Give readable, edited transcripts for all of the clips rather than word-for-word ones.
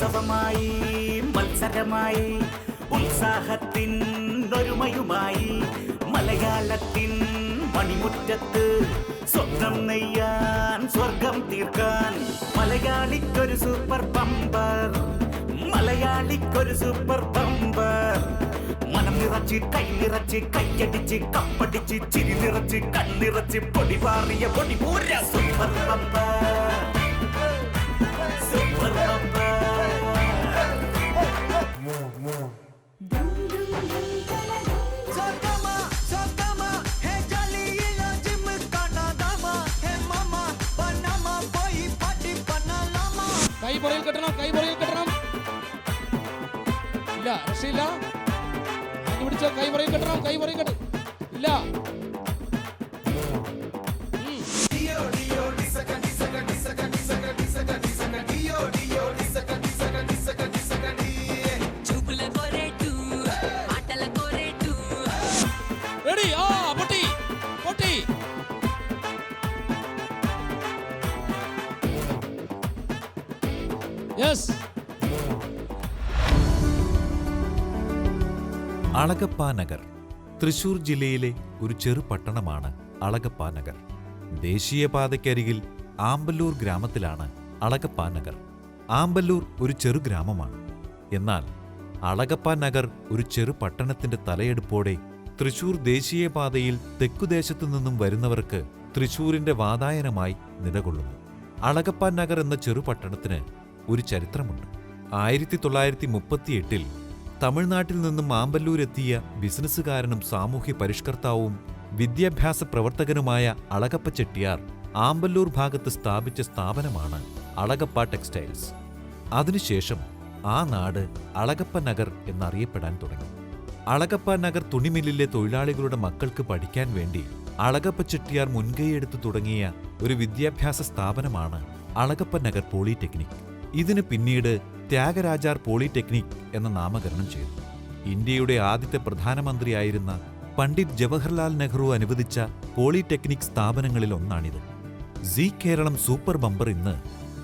ഉത്സവമായി മത്സരമായി ഉത്സാഹത്തിൻ ഒരുമയുമായി മലയാളത്തിൻ മണിമുറ്റത്ത് സ്വപ്നം നെയ്യാൻ സ്വർഗം തീർക്കാൻ മലയാളിക്കൊരു സൂപ്പർ ബമ്പർ മലയാളിക്കൊരു സൂപ്പർ ബമ്പർ മനം നിറച്ച് കൈ നിറച്ച് കൈയടിച്ച് കപ്പടിച്ച് ചിരി നിറച്ച് കണ്ണിറച്ച് പൊടി പാറിയ പൊടി പൂര സൂപ്പർ ബമ്പർ സൂപ്പർ ബമ്പർ. കൈ പുറകിൽ കെട്ടണം, കൈ പുറകിൽ കെട്ടണം. ഇല്ല, രക്ഷയില്ല. പിടിച്ചോ, കൈ പുറകിൽ കെട്ടണം, കൈ പുറകിൽ കെട്ടണം. ഇല്ല. റെഡി? ആ പൊട്ടി പൊട്ടി. യെസ്. അളഗപ്പാനഗർ തൃശൂർ ജില്ലയിലെ ഒരു ചെറു പട്ടണമാണ് അളഗപ്പാനഗർ. ദേശീയപാതയ്ക്കരികിൽ ആമ്പല്ലൂർ ഗ്രാമത്തിലാണ് അളഗപ്പാനഗർ. ആമ്പല്ലൂർ ഒരു ചെറു ഗ്രാമമാണ്. എന്നാൽ അളഗപ്പാനഗർ ഒരു ചെറു പട്ടണത്തിന്റെ തലയെടുപ്പോടെ തൃശൂർ ദേശീയപാതയിൽ തെക്കുദേശത്തു നിന്നും വരുന്നവർക്ക് തൃശൂരിന്റെ വാതായനമായി നിലകൊള്ളുന്നു. അളഗപ്പാനഗർ എന്ന ചെറുപട്ടണത്തിന് ഒരു ചരിത്രമുണ്ട്. 1938 തമിഴ്നാട്ടിൽ നിന്നും ആമ്പല്ലൂരെത്തിയ ബിസിനസ്സുകാരനും സാമൂഹ്യ പരിഷ്കർത്താവും വിദ്യാഭ്യാസ പ്രവർത്തകനുമായ അളഗപ്പ ചെട്ടിയാർ ആമ്പല്ലൂർ ഭാഗത്ത് സ്ഥാപിച്ച സ്ഥാപനമാണ് അളഗപ്പ ടെക്സ്റ്റൈൽസ്. അതിനുശേഷം ആ നാട് അളഗപ്പ നഗർ എന്നറിയപ്പെടാൻ തുടങ്ങി. അളഗപ്പ നഗർ തുണിമില്ലിലെ തൊഴിലാളികളുടെ മക്കൾക്ക് പഠിക്കാൻ വേണ്ടി അളഗപ്പ ചെട്ടിയാർ മുൻകൈയെടുത്തു തുടങ്ങിയ ഒരു വിദ്യാഭ്യാസ സ്ഥാപനമാണ് അളഗപ്പ നഗർ പോളിടെക്നിക്. ഇതിന് പിന്നീട് ത്യാഗരാജാർ പോളിടെക്നിക് എന്ന നാമകരണം ചെയ്തു. ഇന്ത്യയുടെ ആദ്യത്തെ പ്രധാനമന്ത്രിയായിരുന്ന പണ്ഡിറ്റ് ജവഹർലാൽ നെഹ്റു അനുവദിച്ച പോളിടെക്നിക് സ്ഥാപനങ്ങളിൽ ഒന്നാണിത്. സി കേരളം സൂപ്പർ ബമ്പർ ഇന്ന്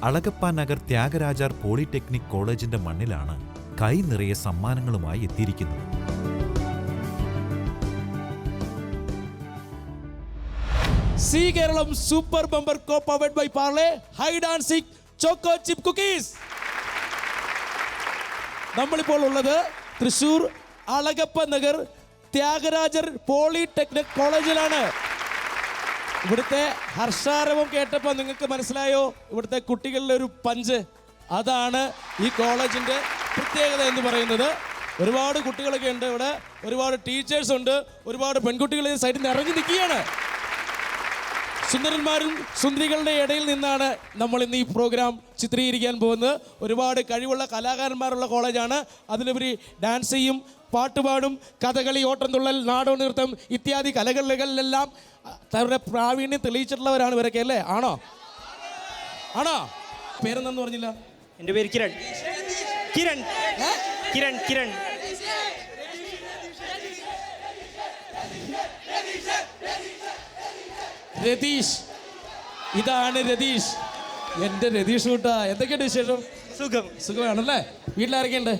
അളഗപ്പ നഗർ ത്യാഗരാജാർ പോളിടെക്നിക് കോളേജിന്റെ മണ്ണിലാണ് കൈ നിറയെ സമ്മാനങ്ങളുമായി എത്തിയിരിക്കുന്നത്. സി Keralam super bumper co powered by Parle hide and seek choco chip cookies. നമ്മളിപ്പോൾ ഉള്ളത് തൃശൂർ അളഗപ്പ നഗർ ത്യാഗരാജർ പോളിടെക്നിക് കോളേജിലാണ്. ഇവിടുത്തെ ഹർഷാരവം കേട്ടപ്പോൾ നിങ്ങൾക്ക് മനസ്സിലായോ? ഇവിടുത്തെ കുട്ടികളുടെ ഒരു പഞ്ച്, അതാണ് ഈ കോളേജിന്റെ പ്രത്യേകത എന്ന് പറയുന്നത്. ഒരുപാട് കുട്ടികളൊക്കെ ഉണ്ട് ഇവിടെ, ഒരുപാട് ടീച്ചേഴ്സ് ഉണ്ട്, ഒരുപാട് പെൺകുട്ടികൾ ഈ സൈഡിൽ നിന്ന് ഇറങ്ങി നിൽക്കുകയാണ്. സുന്ദരന്മാരും സുന്ദരികളുടെ ഇടയിൽ നിന്നാണ് നമ്മൾ ഇന്ന് ഈ പ്രോഗ്രാം ചിത്രീകരിക്കാൻ പോകുന്നത്. ഒരുപാട് കഴിവുള്ള കലാകാരന്മാരുള്ള കോളേജാണ്. അതിലുപരി ഡാൻസ് ചെയ്യും, പാട്ടുപാടും, കഥകളി, ഓട്ടംതുള്ളൽ, നാടോടി നൃത്തം ഇത്യാദി കലകളിലെല്ലാം അവരുടെ പ്രാവീണ്യം തെളിയിച്ചിട്ടുള്ളവരാണ് ഇവരൊക്കെ, അല്ലേ? ആണോ? ആണോ? പേരെന്താന്ന് പറഞ്ഞില്ല? എൻ്റെ പേര് കിരൺ. കിരൺ കിരൺ കിരൺ രതീഷ്. ഇതാണ് രതീഷ്, എൻ്റെ രതീഷ് കൂട്ടാ. എന്തൊക്കെയുണ്ട് വിശേഷം? സുഖം. സുഖമാണല്ലേ? വീട്ടിലാരൊക്കെയുണ്ട്?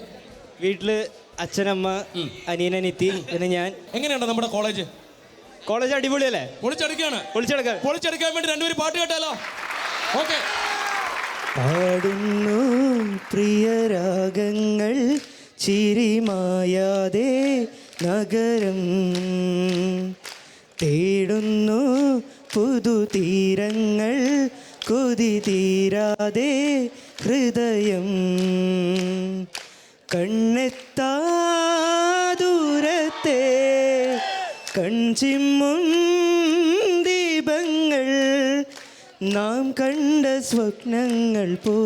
വീട്ടില് അച്ഛനമ്മ, അനിയൻ, അനിയത്തി, പിന്നെ ഞാൻ. എങ്ങനെയുണ്ട് നമ്മുടെ കോളേജ്? കോളേജ് അടിപൊളിയല്ലേ? പൊളിച്ചെടുക്കുകയാണ്. പൊളിച്ചെടുക്കാൻ വേണ്ടി രണ്ടുപേരും പാട്ട് കേട്ടാലോ? ഓക്കെ. പാടുന്നു പ്രിയരാഗങ്ങൾ ചിരിമായാതെ നഗരം തേടുന്നു പുതുതീരങ്ങൾ കൊതി തീരാതെ ഹൃദയം കണ്ണെത്താ ദൂരത്തെ കൺചിമ്മും ദീപങ്ങൾ നാം കണ്ട സ്വപ്നങ്ങൾ പോ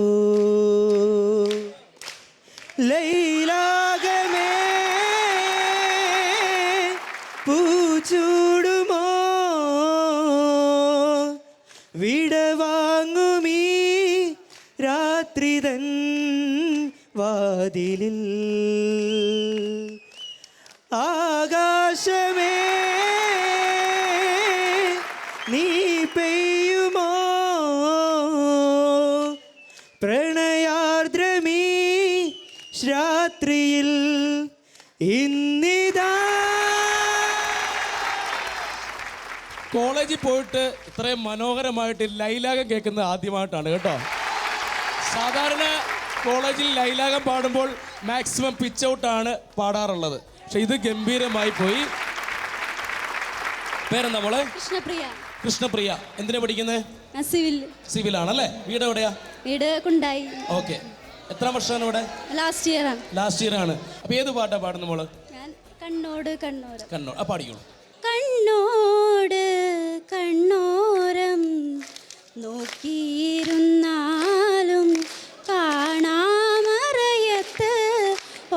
ലൈലാകമേ പൂച്ചൂടുമോ വിടവാങ്ങുമീ രാത്രിതൻ വാതിലിൽ ആകാശമേ നീ പെയ്യുമോ പ്രണയാർദ്രമീ രാത്രിയിൽ ഇന്നിതാ. കോളേജിൽ പോയിട്ട് ഇത്രയും മനോഹരമായിട്ട് ലൈലാകം കേൾക്കുന്നത് ആദ്യമായിട്ടാണ് കേട്ടോ. സാധാരണ കോളേജിൽ ലൈലാകം പാടുമ്പോൾ മാക്സിമം പിച്ച് ഔട്ടാണ് പാടാറുള്ളത്. പക്ഷെ ഇത് ഗംഭീരമായി പോയി. പേരെന്താ മോളെ? കൃഷ്ണപ്രിയ. കൃഷ്ണപ്രിയ. എന്തിനാ പഠിക്കുന്നത്? സിവിൽ. സിവിലാണല്ലേ. വീട് എവിടെയാ? വീട് കുണ്ടായി. ഓക്കെ. എത്ര വർഷമാണ് ഇവിടെ? ലാസ്റ്റ് ഇയർ ആണ്. ലാസ്റ്റ് ഇയർ ആണ്. അപ്പൊ ഏത് പാട്ടാ പാടുന്ന മോള്? ഞാൻ കണ്ണോട് കണ്ണോരം. കണ്ണോ ആ പാടിക്കോളൂ. കണ്ണോട് കണ്ണോരം നോക്കിയിരുന്നാലും കാണാമറയത്ത്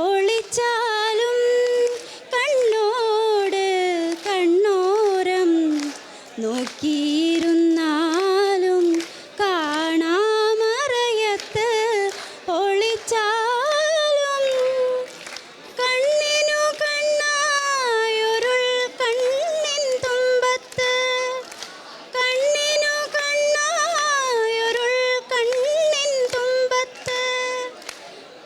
ഒളിച്ചാലും കണ്ണോട് കണ്ണോരം നോക്കിയിരുന്നാലും കാണാമറയത്ത് ഒളിച്ചാലും കണ്ണിനു കണ്ണായൊരുൾ കണ്ണിൻ തുമ്പത്ത് കണ്ണിനു കണ്ണായൊരുൾ കണ്ണിൻ തുമ്പത്ത്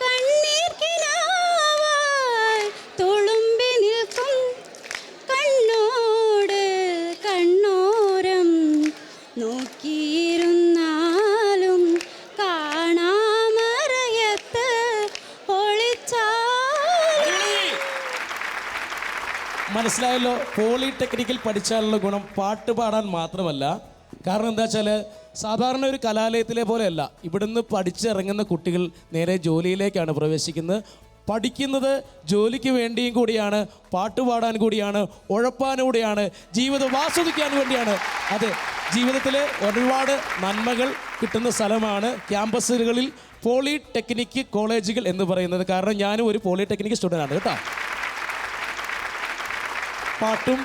കണ്ണീർ കിനാവായി തുളുമ്പി നിൽക്കും കണ്ണോട് കണ്ണോരം നോക്കിയിരുന്നാലും കാണാമറയത്ത് ഒളിച്ചാലും. മനസ്സിലായല്ലോ. പോളിടെക്നിക്കിൽ പഠിച്ചാലുള്ള ഗുണം പാട്ട് പാടാൻ മാത്രമല്ല. കാരണം എന്താ വെച്ചാൽ സാധാരണ ഒരു കലാലയത്തിലെ പോലെയല്ല. ഇവിടുന്ന് പഠിച്ചിറങ്ങുന്ന കുട്ടികൾ നേരെ ജോലിയിലേക്കാണ് പ്രവേശിക്കുന്നത്. പഠിക്കുന്നത് ജോലിക്ക് വേണ്ടിയും കൂടിയാണ്, പാട്ട് പാടാൻ കൂടിയാണ്, ഉഴപ്പാനും കൂടിയാണ്, ജീവിതം ആസ്വദിക്കാൻ വേണ്ടിയാണ്. അതെ, ജീവിതത്തിൽ ഒരുപാട് നന്മകൾ കിട്ടുന്ന സ്ഥലമാണ് ക്യാമ്പസുകളിൽ പോളിടെക്നിക്ക് കോളേജുകൾ എന്ന് പറയുന്നത്. കാരണം ഞാനും ഒരു പോളിടെക്നിക്ക് സ്റ്റുഡൻ്റ് ആണ് കേട്ടോ. പാട്ടും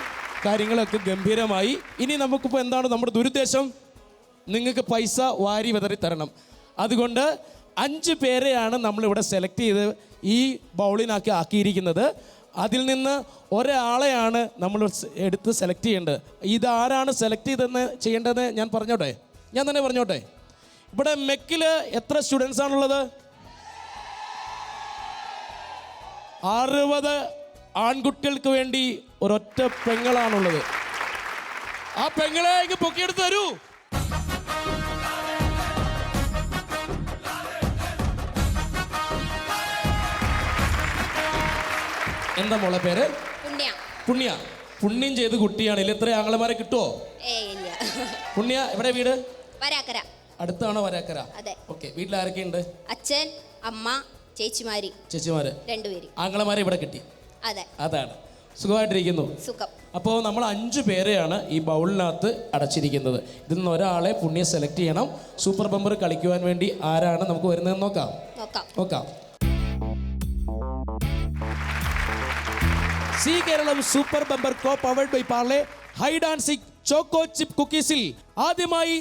കാര്യങ്ങളൊക്കെ ഗംഭീരമായി. ഇനി നമുക്കിപ്പോൾ എന്താണ് നമ്മുടെ ദുരുദ്ദേശം? നിങ്ങൾക്ക് പൈസ വാരി വിതറി തരണം. അതുകൊണ്ട് 5 പേരെയാണ് നമ്മളിവിടെ സെലക്ട് ചെയ്ത് ഈ ബൗളിനാക്കി ആക്കിയിരിക്കുന്നത്. അതിൽ നിന്ന് ഒരാളെയാണ് നമ്മൾ എടുത്ത് സെലക്ട് ചെയ്യേണ്ടത്. ഇതാരാണ് സെലക്ട് ചെയ്യേണ്ടതെന്ന് ഞാൻ പറഞ്ഞോട്ടെ? ഞാൻ തന്നെ പറഞ്ഞോട്ടെ. ഇവിടെ മെക്കിൽ എത്ര സ്റ്റുഡൻസ് ആണുള്ളത്? 60 ആൺകുട്ടികൾക്ക് വേണ്ടി ഒരൊറ്റ പെങ്ങളാണുള്ളത്. ആ പെങ്ങളെ ഇങ്ങ് പൊക്കിയെടുത്ത് തരൂ. എന്താ മോളെ പേര്? പുണ്യ. പുണ്യ. പുണ്യം ചെയ്ത് കുട്ടിയാണ്. ഇല്ല എത്ര ആങ്ങളമാരെ കിട്ടുമോ? ഇല്ല. പുണ്യ എവിടെ വീട്? വരാക്കര. അടുത്താണോ വരാക്കര? അതെ. ഓക്കെ. വീട്ടിൽ ആരൊക്കെയുണ്ട്? അച്ഛൻ, അമ്മ, ചേച്ചിമാര്. ചേച്ചിമാര് 2 പേര്. ആങ്ങളമാരെ ഇവിടെ കിട്ടി. അതെ. അതാണ്. സുഖമായിട്ടിരിക്കുന്നു. സുഖം. അപ്പോൾ നമ്മൾ 5 പേരെയാണ് ഈ ബൗളിനകത്ത് അടച്ചിരിക്കുന്നത്. ഇതിൽ നിന്ന് ഒരാളെ പുണ്യ സെലക്ട് ചെയ്യണം. സൂപ്പർ ബമ്പർ കളിക്കുവാൻ വേണ്ടി ആരാണ് നമുക്ക് വരുന്നതെന്ന് നോക്കാം. നോക്കാം. Zee Keralam super bumper co powered by Parle hide and seek choco chip കുക്കീസിൽ ആദ്യമായി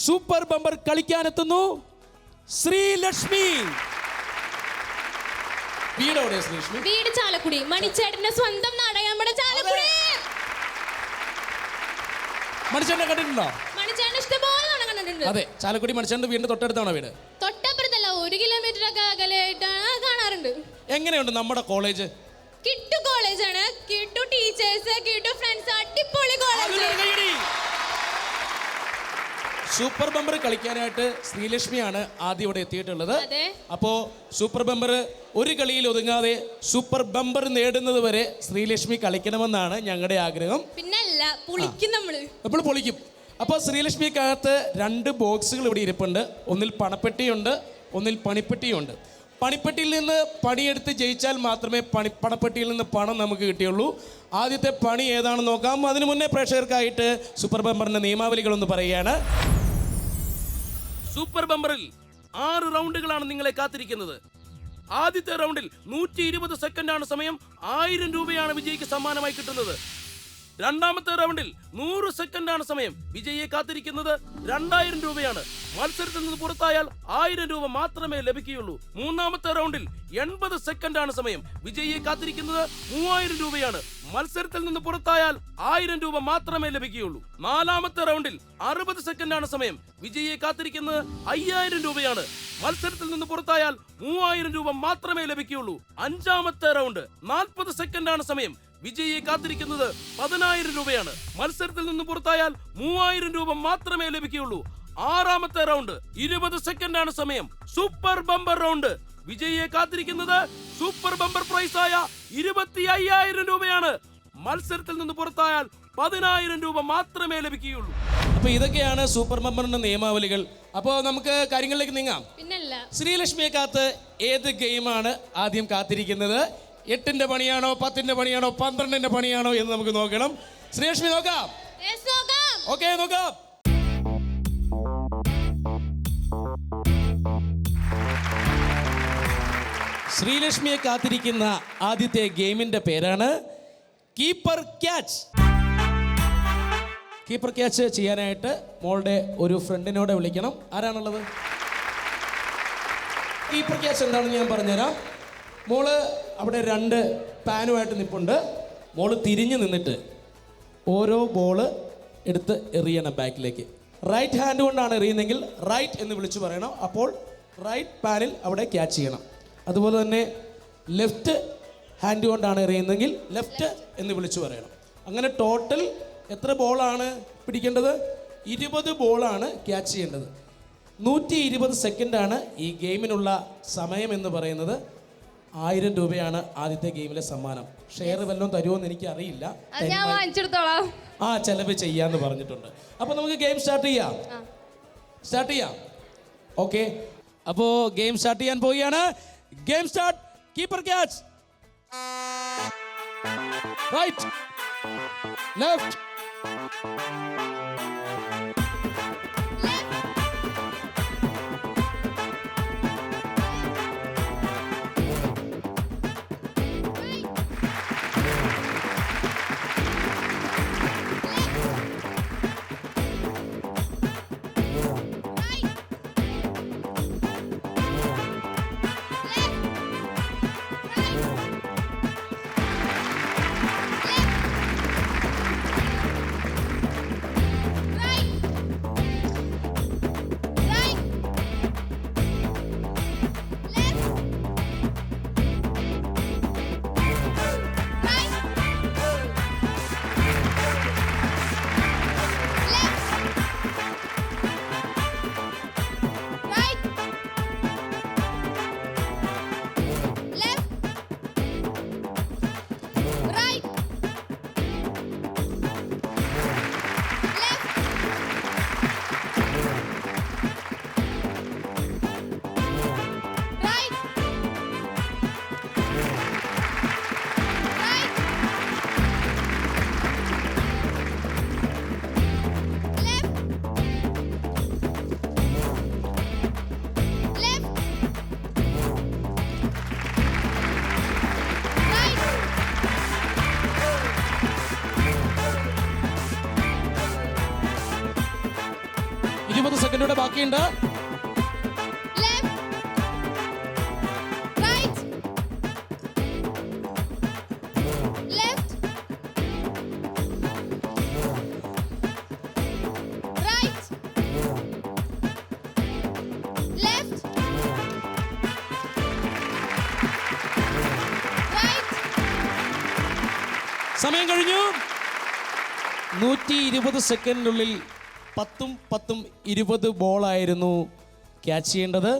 സൂപ്പർ ബമ്പർ കളിക്കാനെത്തുന്നു ശ്രീലക്ഷ്മി. വീടോടെ ശ്രീലക്ഷ്മി? വീട് ചാലക്കുടി. മണിച്ചേട്ടന്റെ സ്വന്തം നാട് നമ്മുടെ ചാലക്കുടി. മണിച്ചേട്ടനെ കണ്ടിട്ടുണ്ടോ? മണിച്ചേട്ടൻ ഇഷ്ടംപോലെ നാടകം കണ്ടിട്ടുണ്ട്. അതെ. ചാലക്കുടി മണിച്ചേട്ടന്റെ വീടിന്റെ തൊട്ടടുത്താണോ വീട്? തൊട്ടപ്പുറത്തല്ല, 1 കിലോമീറ്റർ ഒക്കെ അകലെയായിട്ടാണ് കാണാറുണ്ട്. എങ്ങനെയുണ്ട് നമ്മുടെ കോളേജ്? കിട്ടു കോളേജാണ്. കിട്ടു ടീച്ചേഴ്സ്, കിട്ടു ഫ്രണ്ട്സ്, അടിപൊളി കോളേജ്. സൂപ്പർ ബമ്പർ കളിക്കാനായിട്ട് ശ്രീലക്ഷ്മിയാണ് ആദ്യം ഇവിടെ എത്തിയിട്ടുള്ളത്. അതെ. അപ്പോ സൂപ്പർ ബമ്പർ ഒരു കളിയിൽ ഒതുങ്ങാതെ സൂപ്പർ ബമ്പർ നേടുന്നത് വരെ ശ്രീലക്ഷ്മി കളിക്കണമെന്നാണ് ഞങ്ങളുടെ ആഗ്രഹം. പിന്നല്ല, പൊളിക്കും നമ്മള്. നമ്മൾ പൊളിക്കും. അപ്പോൾ ശ്രീലക്ഷ്മിക്കകത്ത് 2 ബോക്സുകൾ ഇവിടെ ഇരിപ്പുണ്ട്. ഒന്നിൽ പണപ്പെട്ടിയുണ്ട്, ഒന്നിൽ പണിപ്പെട്ടിയുണ്ട്. പണിപ്പെട്ടിയിൽ നിന്ന് പണിയെടുത്ത് ജയിച്ചാൽ മാത്രമേ പണപ്പെട്ടിയിൽ നിന്ന് പണം നമുക്ക് കിട്ടിയുള്ളൂ. ആദ്യത്തെ പണി ഏതാണെന്ന് നോക്കാം. അതിനു മുന്നേ പ്രേക്ഷകർക്കായിട്ട് സൂപ്പർ ബമ്പറിന്റെ നിയമാവലികളൊന്ന് പറയുകയാണ്. സൂപ്പർ ബമ്പറിൽ 6 റൗണ്ടുകളാണ് നിങ്ങളെ കാത്തിരിക്കുന്നത്. ആദ്യത്തെ റൗണ്ടിൽ 120 സെക്കൻഡാണ് സമയം. 1000 രൂപയാണ് വിജയിക്ക് സമ്മാനമായി കിട്ടുന്നത്. രണ്ടാമത്തെ റൗണ്ടിൽ 100 സെക്കൻഡാണ് സമയം. വിജയിയെ കാത്തിരിക്കുന്നത് 2000 രൂപയാണ്. മത്സരത്തിൽ നിന്ന് പുറത്തായാൽ 1000 രൂപ മാത്രമേ ലഭിക്കുകയുള്ളൂ. മൂന്നാമത്തെ റൗണ്ടിൽ 80 സെക്കൻഡാണ് സമയം. വിജയിയെ കാത്തിരിക്കുന്നത് 3000 രൂപയാണ്. മത്സരത്തിൽ നിന്ന് പുറത്തായാൽ 1000 രൂപ മാത്രമേ ലഭിക്കുകയുള്ളൂ. നാലാമത്തെ റൗണ്ടിൽ 60 സെക്കൻഡാണ് സമയം. വിജയിയെ കാത്തിരിക്കുന്നത് 5000 രൂപയാണ്. മത്സരത്തിൽ നിന്ന് പുറത്തായാൽ 3000 രൂപ മാത്രമേ ലഭിക്കുകയുള്ളൂ. അഞ്ചാമത്തെ റൗണ്ട് 40 സെക്കൻഡാണ് സമയം. വിജയിയെ കാത്തിരിക്കുന്നത് 10000 രൂപയാണ്. മത്സരത്തിൽ നിന്ന് പുറത്തായാൽ 3000 രൂപ മാത്രമേ ലഭിക്കുകയുള്ളൂ. ആറാമത്തെ റൗണ്ട് 20 സെക്കൻഡാണ് സമയം. Super bumper round. വിജയിയെ കാത്തിരിക്കുന്നത് സൂപ്പർ ബമ്പർ പ്രൈസ് ആയ 25000 രൂപയാണ്. മത്സരത്തിൽ നിന്ന് പുറത്തായാൽ 10000 രൂപ മാത്രമേ ലഭിക്കുകയുള്ളൂ. അപ്പൊ ഇതൊക്കെയാണ് സൂപ്പർ ബമ്പറിന്റെ നിയമാവലികൾ. അപ്പോൾ നമുക്ക് കാര്യങ്ങളിലേക്ക് നീങ്ങാം. പിന്നല്ല. ശ്രീലക്ഷ്മിയെ കാത്ത് ഏത് ഗെയിമാണ് ആദ്യം കാത്തിരിക്കുന്നത്? 8ന്റെ പണിയാണോ, 10ന്റെ പണിയാണോ, 12ന്റെ പണിയാണോ എന്ന് നമുക്ക് നോക്കണം. ശ്രീലക്ഷ്മി നോക്കാം. Yes, നോക്കാം. ഓക്കെ, നോക്കാം. ശ്രീലക്ഷ്മിയെ കാത്തിരിക്കുന്ന ആദ്യത്തെ ഗെയിമിന്റെ പേരാണ് കീപ്പർ ക്യാച്ച്. കീപ്പർ ക്യാച്ച് ചെയ്യാനായിട്ട് മോളുടെ ഒരു ഫ്രണ്ടിനോടെ വിളിക്കണം. ആരാണുള്ളത്? കീപ്പർ ക്യാച്ച് എന്താണെന്ന് ഞാൻ പറഞ്ഞുതരാം. മോള് അവിടെ 2 പാനുമായിട്ട് നിൽപ്പുണ്ട്. മോള് തിരിഞ്ഞു നിന്നിട്ട് ഓരോ ബോള് എടുത്ത് എറിയണം ബാക്കിലേക്ക്. റൈറ്റ് ഹാൻഡ് കൊണ്ടാണ് എറിയുന്നെങ്കിൽ റൈറ്റ് എന്ന് വിളിച്ചു പറയണം. അപ്പോൾ റൈറ്റ് പാനിൽ അവിടെ ക്യാച്ച് ചെയ്യണം. അതുപോലെ തന്നെ ലെഫ്റ്റ് ഹാൻഡ് കൊണ്ടാണ് എറിയുന്നെങ്കിൽ ലെഫ്റ്റ് എന്ന് വിളിച്ചു പറയണം. അങ്ങനെ ടോട്ടൽ എത്ര ബോളാണ് പിടിക്കേണ്ടത്? 20 ബോളാണ് ക്യാച്ച് ചെയ്യേണ്ടത്. 120 സെക്കൻഡാണ് ഈ ഗെയിമിനുള്ള സമയം എന്ന് പറയുന്നത്. 1000 രൂപയാണ് ആദ്യത്തെ ഗെയിമിലെ സമ്മാനം. ഷെയർ വല്ലതും തരുമോ എന്ന് എനിക്ക് അറിയില്ല. ഞാൻ വാങ്ങിച്ചെടുത്തോളാം. ആ, ചെലവ് ചെയ്യാന്ന് പറഞ്ഞിട്ടുണ്ട്. അപ്പൊ നമുക്ക് ഗെയിം സ്റ്റാർട്ട് ചെയ്യാം. ഓക്കെ, അപ്പോ ഗെയിം സ്റ്റാർട്ട് ചെയ്യാൻ പോവുകയാണ്. Game start. Keeper catch. Right, left, സെക്കൻഡോടെ ബാക്കിയുണ്ട്. സമയം കഴിഞ്ഞു. 120 സെക്കൻഡിനുള്ളിൽ 10 20 ബോളായിരുന്നു ക്യാച്ച് ചെയ്യേണ്ടത്.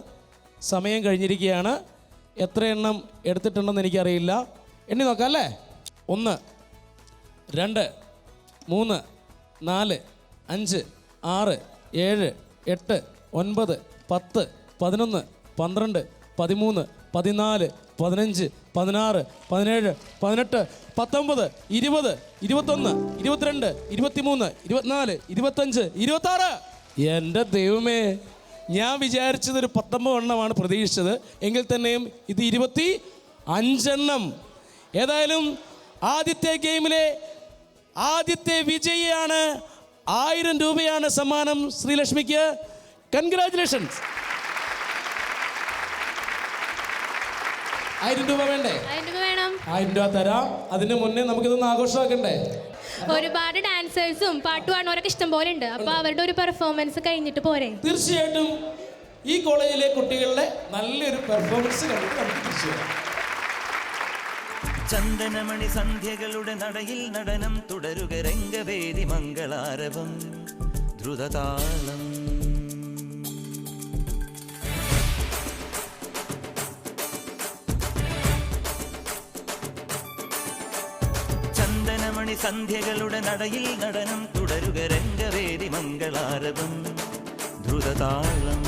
സമയം കഴിഞ്ഞിരിക്കുകയാണ്. എത്ര എണ്ണം എടുത്തിട്ടുണ്ടെന്ന് എനിക്കറിയില്ല. എണ്ണി നോക്കാം അല്ലേ? 1 2 3 4 5 6 7 8 9 10 11 12 13 14 15 16 17 18 19 20 21 22 23 24 25 26. എൻ്റെ ദൈവമേ, ഞാൻ വിചാരിച്ചത് ഒരു 19 എണ്ണമാണ് പ്രതീക്ഷിച്ചത്. എങ്കിൽ തന്നെയും ഇത് 25 എണ്ണം. ഏതായാലും ആദ്യത്തെ ഗെയിമിലെ ആദ്യത്തെ വിജയിയാണ്. 1000 രൂപയാണ് സമ്മാനം ശ്രീലക്ഷ്മിക്ക്. കൺഗ്രാറ്റുലേഷൻസ്. 1000 രൂപ വേണ്ടേ? 1000 രൂപ വേണം. 1000 രൂപ തരാം. അതിന് മുന്നേ നമുക്കിതൊന്ന് ആഘോഷമാക്കണ്ടേ? ഒരുപാട് ഡാൻസേഴ്സും പാട്ട് പാടുന്നവരൊക്കെ ഇഷ്ടം പോലെ ഉണ്ട്. അപ്പൊ അവരുടെ ഒരു പെർഫോമൻസ് കഴിഞ്ഞിട്ട് പോരെ? തീർച്ചയായിട്ടും ഈ കോളേജിലെ കുട്ടികളുടെ നല്ലൊരു പെർഫോമൻസ് കണ്ടിട്ട് നമുക്ക് തിരിച്ചു വരാം. ചന്ദനമണി സന്ധ്യകളുടെ നടയിൽ നടനം തുടരുക രംഗവേദി മംഗളാരവം ദ്രുതതാളം. ചന്ദനമണി സന്ധ്യകളുടെ നടയിൽ നടനം തുടരുക രംഗവേദി മംഗളാരവം ദ്രുതതാളം.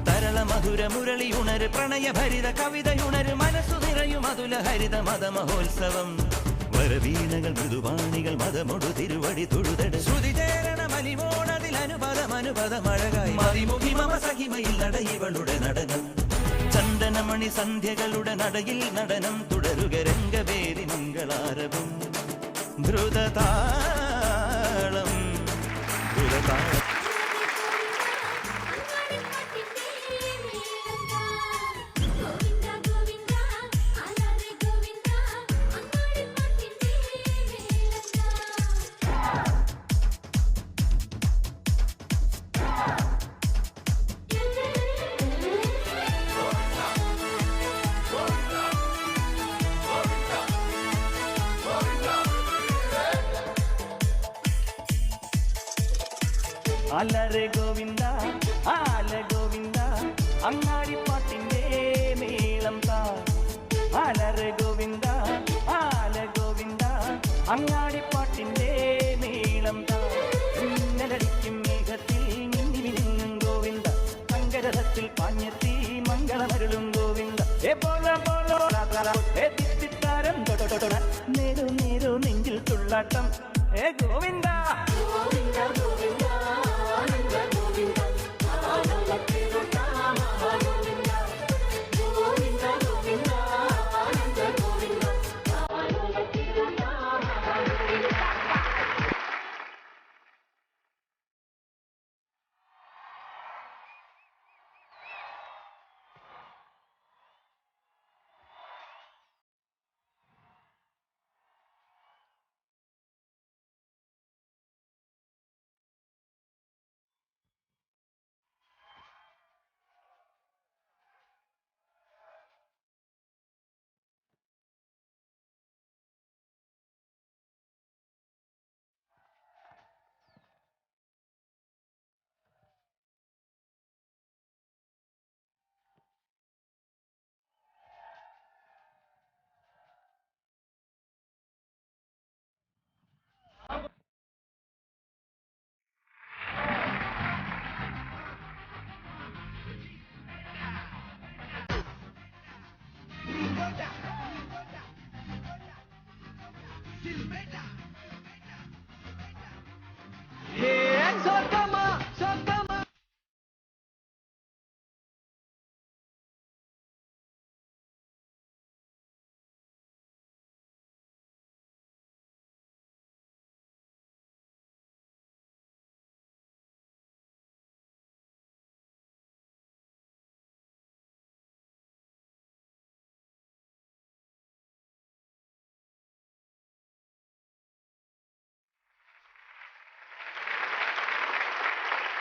തരള മധുര മുരളി ഉണര് പ്രണയഭരിത കവിതയുണര് മനസ്സു നിറയും അതുല ഹരിത മതമഹോത്സവം. വരവീണകൾ മൃദുവാണികൾ മതമൊടു തിരുവടി തൊഴുതട് ശ്രുതി ചേരണ മലിമോണതിൽ അനുപദമഴകായി മതിമുഖി മമ സഹിമയിൽ നടയിവളുടെ നടനം. ചന്ദനമണി സന്ധ്യകളുടെ നടയിൽ നടനം തുടരുക രംഗവേദി മംഗളാരവം ദ്രുതതാളം ദ്രുതതാളം. ആലരെ ഗോവിന്ദ ആല ഗോവിന്ദ അങ്ങാടിപ്പാട്ടിന്റെ മേളം താ. ആലരെ ഗോവിന്ദ ആല ഗോവിന്ദ അങ്ങാടിപ്പാട്ടിന്റെ മേളം താ. മിന്നലടിക്കും മേഘത്തിൽ മിന്നി മിന്നും ഗോവിന്ദ അങ്കരഥത്തിൽ പാഞ്ഞെത്തി മംഗളമരുളും ഗോവിന്ദ. നേരോ നേരോ നെഞ്ചിൽ തുള്ളാട്ടം ഏ ഗോവിന്ദ.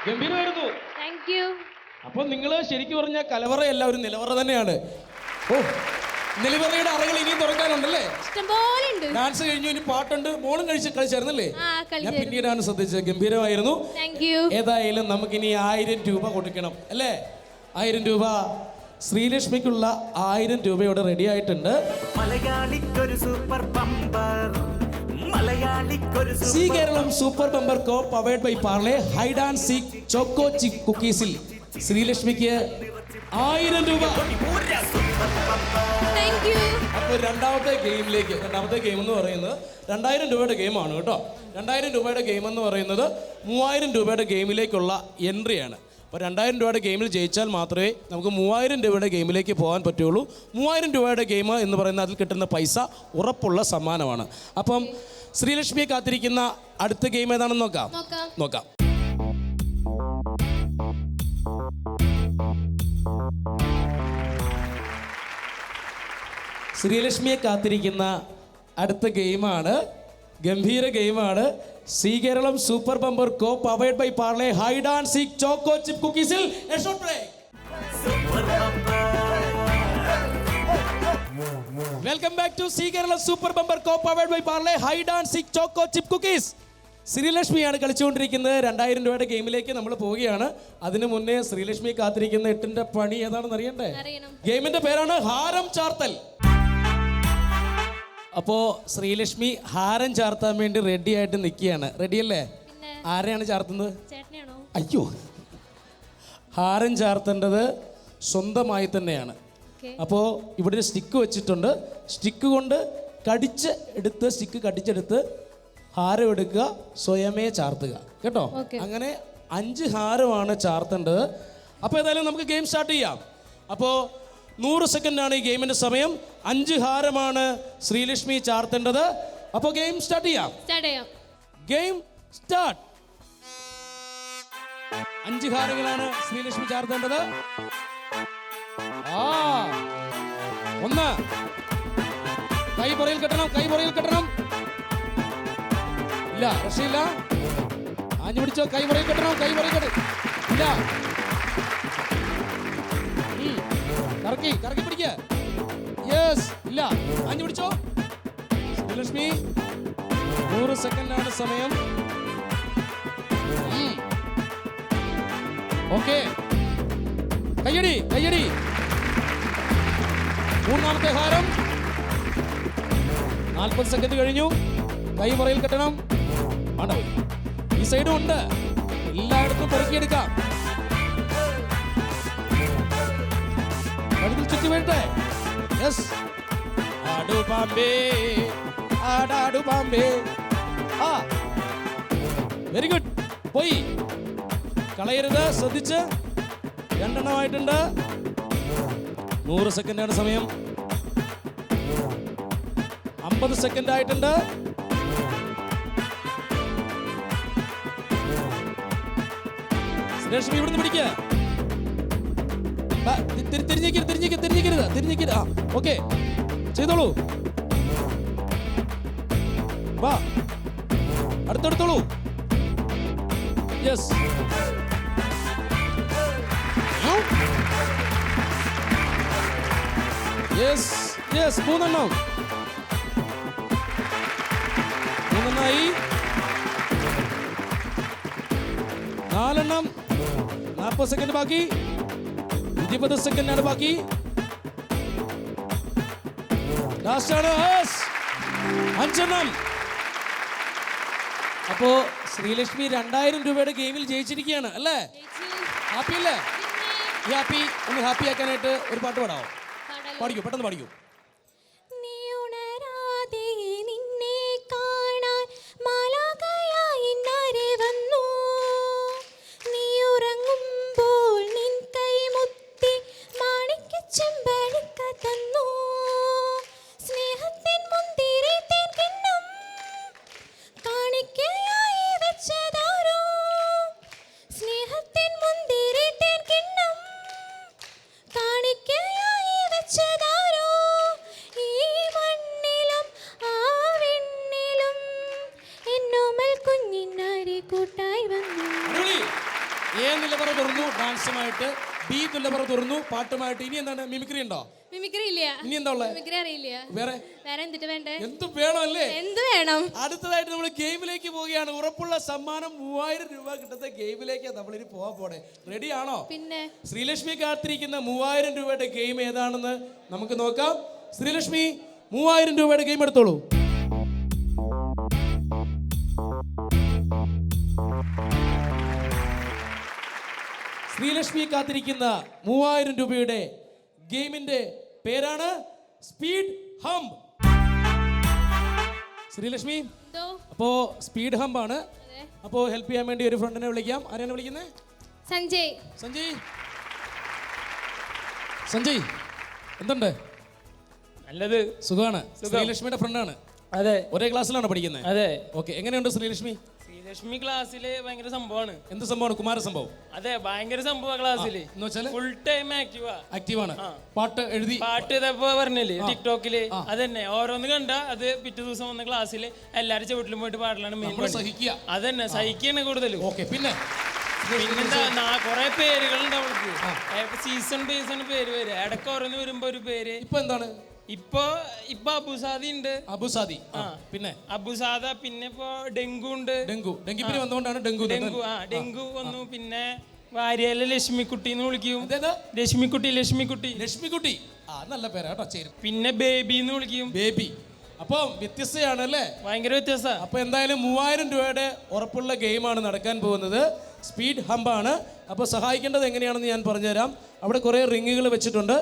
ഗംഭീരമായിരുന്നു. Thank U. അപ്പൊ നിങ്ങൾ ശരിക്കും പറഞ്ഞാൽ കലവറയല്ല, ഒരു നിലവറ തന്നെയാണ്. ഓ, നിലവറയുടെ അറകൾ ഇനിയും തുറക്കാനുണ്ടല്ലേ? ഇഷ്ടംപോലെ ഉണ്ട്. ഡാൻസ് കഴിഞ്ഞു, ഇനി പാട്ടുണ്ട്. മോളും കളിച്ചായിരുന്നല്ലേ? ഞാൻ കളിച്ചു. പിന്നീടാണ് ശ്രദ്ധിച്ചത്. ഗംഭീരമായിരുന്നു. Thank you. ഏതായാലും നമുക്കിനി 1000 രൂപ കൊടുക്കണം അല്ലേ? 1000 രൂപ ശ്രീലക്ഷ്മിക്കുള്ള 1000 രൂപ ഇവിടെ റെഡി ആയിട്ടുണ്ട്. മലയാളിക്കൊരു സൂപ്പർ ബമ്പർ, മലയാളിക്കൊരു Zee Keralam super bumper co powered by Parle hide and seek choco chip കുക്കീസിൽ ശ്രീലക്ഷ്മിക്ക് 1000 രൂപ. Thank you. അപ്പോൾ രണ്ടാമത്തെ ഗെയിം എന്ന് പറയുന്നത് 2000 രൂപയുടെ ഗെയിമാണ് കേട്ടോ. 2000 രൂപയുടെ ഗെയിം എന്ന് പറയുന്നത് 3000 രൂപയുടെ ഗെയിമിലേക്കുള്ള എൻട്രിയാണ്. അപ്പോൾ 2000 രൂപയുടെ ഗെയിമിൽ ജയിച്ചാൽ മാത്രമേ നമുക്ക് 3000 രൂപയുടെ ഗെയിമിലേക്ക് പോകാൻ പറ്റുള്ളൂ. 3000 രൂപയുടെ ഗെയിം എന്ന് പറയുന്നത് അതിൽ കിട്ടുന്ന പൈസ ഉറപ്പുള്ള സമ്മാനമാണ്. അപ്പം ശ്രീലക്ഷ്മിയെ കാത്തിരിക്കുന്ന അടുത്ത ഗെയിം ഏതാണെന്ന് നോക്കാം. ശ്രീലക്ഷ്മിയെ കാത്തിരിക്കുന്ന അടുത്ത ഗെയിമാണ്, ഗംഭീര ഗെയിമാണ്. Zee Keralam super bumper co powered by Parle hide and seek choco chip കുക്കീസിൽ a short break. Welcome back to Zee Keralam super bumper co powered by Parle hide and seek choco chip cookies. ശ്രീലക്ഷ്മിയാണ് കളിച്ചുകൊണ്ടിരിക്കുന്നത്. 2000 രൂപയുടെ ഗെയിമിലേക്ക് നമ്മൾ പോവുകയാണ്. അതിനു മുന്നേ ശ്രീലക്ഷ്മി കാത്തിരിക്കുന്ന 8ന്റെ പണി ഏതാണെന്ന് അറിയണ്ടേ? ഗെയിമിന്റെ പേരാണ് ഹാരം ചാർത്തൽ. അപ്പോ ശ്രീലക്ഷ്മി ഹാരം ചാർത്താൻ വേണ്ടി റെഡി ആയിട്ട് നിൽക്കുകയാണ്. റെഡിയല്ലേ? ആരെയാണ് ചാർത്തുന്നത്? അയ്യോ, ഹാരം ചാർത്തേണ്ടത് സ്വന്തമായി തന്നെയാണ്. അപ്പോൾ ഇവിടെ ഒരു സ്റ്റിക്ക് വെച്ചിട്ടുണ്ട്. സ്റ്റിക്ക് കൊണ്ട് സ്റ്റിക്ക് കടിച്ചെടുത്ത് ഹാരം എടുക്കുക, സ്വയമേ ചാർത്തുക കേട്ടോ. അങ്ങനെ 5 ഹാരമാണ് ചാർത്തേണ്ടത്. അപ്പോൾ ഏതായാലും നമുക്ക് ഗെയിം സ്റ്റാർട്ട് ചെയ്യാം. അപ്പോൾ 100 സെക്കൻഡാണ് ഈ ഗെയിമിന്റെ സമയം. 5 ഹാരമാണ് ശ്രീലക്ഷ്മി ചാർത്തേണ്ടത്. അപ്പോൾ ഗെയിം സ്റ്റാർട്ട് ചെയ്യാം. Game start. 5 ഹാരങ്ങളാണ് ശ്രീലക്ഷ്മി ചാർത്തേണ്ടത്. 1 കൈ പുറയിൽ കെട്ടണം. ഇല്ല, രക്ഷയില്ല. ആഞ്ഞു പിടിച്ചോ. കൈ പുറയിൽ കെട്ടണം. ഇല്ല, കറക്കി പിടിക്കുക. യെസ്, ഇല്ല, ആഞ്ഞു പിടിച്ചോ. ശ്രീലക്ഷ്മി 100 സെക്കൻഡാണ് സമയം. ഓക്കെ, കയ്യടി. 3ാമത്തെ ഹാരം. 40 സെക്കൻഡ് കഴിഞ്ഞു. കൈ പുറയിൽ കെട്ടണം. ആണോ? ഈ സൈഡും ഉണ്ട്. എല്ലായിടത്തും പെറുക്കിയെടുക്കാം. കഴുത്തിൽ ചുറ്റി വേണ്ടേ? യെസ്. ആടു പാമ്പേ. Very good. പോയി. കളയരുത്, ശ്രദ്ധിച്ച്. 2 എണ്ണമായിട്ടുണ്ട്. 100 സെക്കൻഡാണ് സമയം. 50 സെക്കൻഡ് ആയിട്ടുണ്ട്. ശ്രീലക്ഷ്മി ഇവിടുന്ന് പിടിക്കുക. തിരിഞ്ഞിക്കരുത്. ഓക്കെ, ചെയ്തോളൂ. വാ, അടുത്തെടുത്തോളൂ. യെസ്. യെസ്, 3 എണ്ണം. 3 എണ്ണമായി. 4 എണ്ണം. 40 സെക്കൻഡ് ബാക്കി. 20 സെക്കൻഡാണ് ബാക്കി. ലാസ്റ്റാണ്. 5 എണ്ണം. അപ്പോ ശ്രീലക്ഷ്മി 2000 രൂപയുടെ ഗെയിമിൽ ജയിച്ചിരിക്കുകയാണ് അല്ലേ? ഹാപ്പി അല്ലേ? ഈ ഹാപ്പി ഒന്ന് ഹാപ്പി ആക്കാനായിട്ട് ഒരു പാട്ട് പാടാവോ? പാടിക്കൂ, പെട്ടെന്ന് പാടിക്കൂ. നിലവറ തുറന്നു ഡാൻസുമായിട്ട്, ബി നിലവറ തുറന്നു പാട്ടുമായിട്ട്. ഇനി എന്താണ്? മിമിക്രി ഉണ്ടോ? മിമിക്രി ഇല്ല. ഇനി എന്താ ഉള്ളത്? മിമിക്രി അറിയില്ല. വേറെ എന്തിട്ട് വേണ്ടേ? എന്തും വേണം അല്ലേ? എന്ത് വേണം? അടുത്തതായിട്ട് നമ്മൾ ഗെയിമിലേക്ക് പോവുകയാണ്. ഉറപ്പുള്ള സമ്മാനം 3000 രൂപ കിട്ടുന്ന ഗെയിമിലേക്ക് നമ്മളിനി പോവാൻ പോണേ. റെഡി ആണോ? പിന്നെ ശ്രീലക്ഷ്മി കാത്തിരിക്കുന്ന 3000 രൂപയുടെ ഗെയിം ഏതാണെന്ന് നമുക്ക് നോക്കാം. ശ്രീലക്ഷ്മി 3000 രൂപയുടെ ഗെയിം എടുത്തോളൂ. ശ്രീലക്ഷ്മി കാത്തിരിക്കുന്ന 3000 രൂപയുടെ ഗെയിമിന്റെ പേരാണ് സ്പീഡ് ഹംപ്. ശ്രീലക്ഷ്മി, അപ്പോ സ്പീഡ് ഹംപ് ആണ്. അപ്പോ ഹെൽപ്പ് ചെയ്യാൻ വേണ്ടി ഒരു ഫ്രണ്ടിനെ വിളിക്കാം. ആരെയാണ് വിളിക്കുന്നത്? സഞ്ജയ്, എന്തുണ്ട്? നല്ലത്, സുഖമാണ്. ശ്രീലക്ഷ്മിയുടെ ഫ്രണ്ടാണ്. അതെ. ഒരേ ക്ലാസ്സിലാണ് പഠിക്കുന്നത്. അതെ. ഓക്കെ, എങ്ങനെയുണ്ട് ശ്രീലക്ഷ്മി? ശ്രീലക്ഷ്മി ക്ലാസ്സില് ഭയങ്കര സംഭവമാണ്. എന്ത് സംഭവമാണ്? കുമാര സംഭവം. അതെ, ഭയങ്കര സംഭവം ക്ലാസ്സില്. എന്ന് വെച്ചാല് ഫുൾ ടൈം ആക്റ്റീവാണ്. പാട്ട് എഴുതി പാട്ട് ഇതപ്പോ പറഞ്ഞില്ലേ ടിക്ടോക്കില്, അതന്നെ ഓരോന്ന് കണ്ട അത് പിറ്റേ ദിവസം വന്ന ക്ലാസ്സില് എല്ലാരും ചവിട്ടിലും പോയിട്ട് പാടലാണ് മെയിൻ. സഹിക്കുക. അതന്നെ സഹിക്കാണ് കൂടുതലും. ഓക്കെ, പിന്നെന്താ കൊറേ പേരുകളുണ്ട് അവൾക്ക്. സീസൺ ബേസ് പേര് വരും. ഇടയ്ക്ക് ഓരോന്ന് വരുമ്പോ ഒരു പേര്. ഇപ്പൊ എന്താണ്? ഇപ്പൊ അബുസാദി ഉണ്ട്. അബുസാദി, പിന്നെ അബുസാദ, പിന്നെ ഇപ്പൊ ഡെങ്കു ഉണ്ട്. ഡെങ്കിപ്പനി വന്നുകൊണ്ടാണ് ഡെങ്കു വന്നു. പിന്നെ വാര്യയിലെ ലക്ഷ്മിക്കുട്ടി എന്ന് വിളിക്കും. ലക്ഷ്മിക്കുട്ടി നല്ല പേരാ കേട്ടോ. ചേരും. പിന്നെ ബേബി എന്ന് വിളിക്കും. ബേബി. അപ്പൊ വ്യത്യസ്തയാണ് അല്ലേ? ഭയങ്കര വ്യത്യാസ. അപ്പൊ എന്തായാലും 3000 രൂപയുടെ ഉറപ്പുള്ള ഗെയിമാണ് നടക്കാൻ പോകുന്നത്. സ്പീഡ് ഹമ്പാണ്. അപ്പൊ സഹായിക്കേണ്ടത് എങ്ങനെയാണെന്ന് ഞാൻ പറഞ്ഞുതരാം. അവിടെ കുറെ റിങ്ങുകൾ വെച്ചിട്ടുണ്ട്.